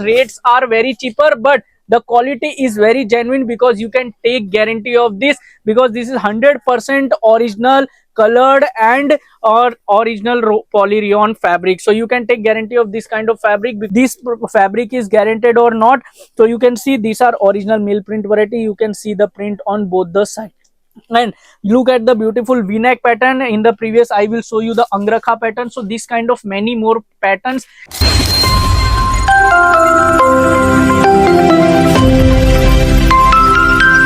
rates are very cheaper, but the quality is very genuine because you can take guarantee of this, because this is 100% original colored and or original polyrayon fabric. So you can take guarantee of this kind of fabric. This fabric is guaranteed or not. So you can see these are original mill print variety. You can see the print on both the sides. And look at the beautiful v-neck pattern. In the previous I will show you the angrakha pattern. So this kind of many more patterns.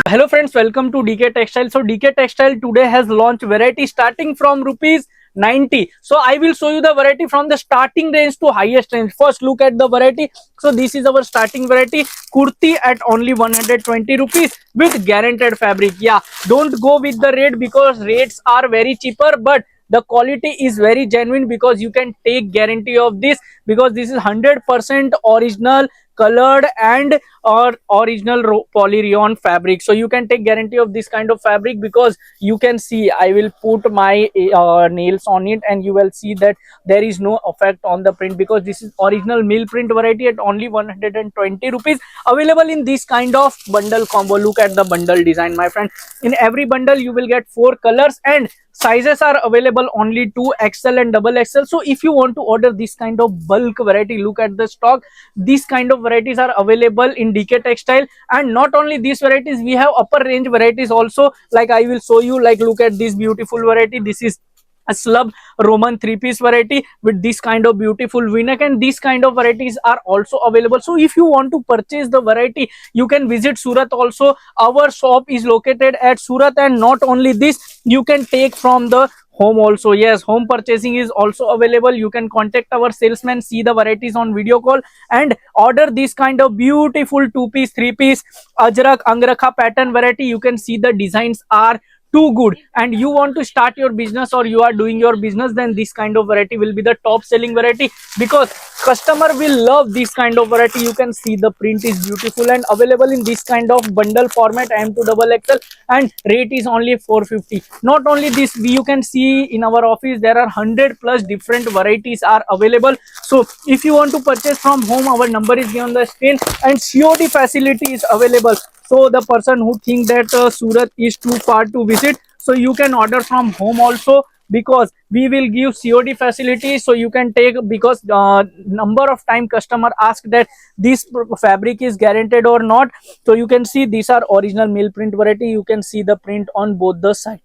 Hello friends, welcome to DK Textile. So DK Textile today has launched variety starting from rupees 90. So I will show you the variety from the starting range to highest range. First look at the variety. So this is our starting variety, kurti at only 120 rupees with guaranteed fabric. Yeah, don't go with the rate because rates are very cheaper, but the quality is very genuine because you can take guarantee of this, because this is 100% original colored and or original polyrayon fabric. So you can take guarantee of this kind of fabric, because you can see I will put my nails on it and you will see that there is no effect on the print, because this is original mill print variety at only 120 rupees, available in this kind of bundle combo. Look at the bundle design, my friend. In every bundle you will get 4 colors and sizes are available only 2XL and XXL. So if you want to order this kind of bulk variety, look at the stock. These kind of varieties are available in DK Textile. And not only these varieties, we have upper range varieties also, like I will show you. Like look at this beautiful variety. This is a slub Roman 3-piece variety with this kind of beautiful v-neck, and these kind of varieties are also available. So if you want to purchase the variety, you can visit Surat also. Our shop is located at Surat, and not only this, you can take from the home also. Yes, home purchasing is also available. You can contact our salesman, see the varieties on video call, and order this kind of beautiful 2-piece 3-piece ajrak angrakha pattern variety. You can see the designs are too good, and you want to start your business or you are doing your business, then this kind of variety will be the top selling variety, because customer will love this kind of variety. You can see the print is beautiful and available in this kind of bundle format, M to XXL, and rate is only 450. Not only this, you can see in our office there are 100+ different varieties are available. So if you want to purchase from home, our number is given on the screen, and COD facility is available. So the person who think that Surat is too far to visit, so you can order from home also, because we will give COD facility. So you can take, because number of time customer ask that this fabric is guaranteed or not. So you can see these are original mill print variety. You can see the print on both the sides.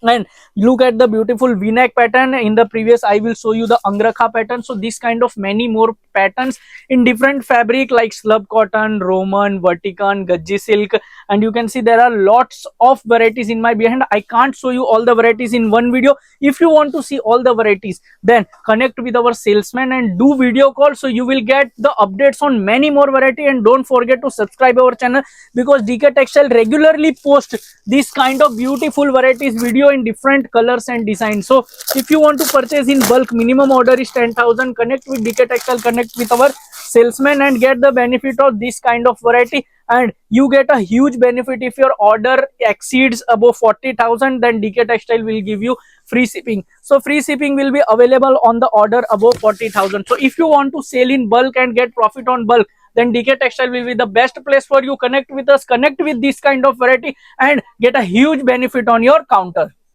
And look at the beautiful v-neck pattern. In the previous I will show you the angrakha pattern. So this kind of many more patterns in different fabric, like slub cotton, Roman, Vatican, Gajji silk, and you can see there are lots of varieties in my behind. I can't show you all the varieties in one video. If you want to see all the varieties, then connect with our salesman and do video call, so you will get the updates on many more variety. And don't forget to subscribe our channel, because DK Textile regularly post this kind of beautiful varieties video in different colors and designs. So if you want to purchase in bulk, minimum order is 10,000. Connect with DK Textile, connect with our salesman, and get the benefit of this kind of variety. And you get a huge benefit if your order exceeds above 40,000, then DK Textile will give you free shipping. So free shipping will be available on the order above 40,000. So if you want to sell in bulk and get profit on bulk, then DK Textile will be the best place for you. Connect with us, connect with this kind of variety, and get a huge benefit on your counter.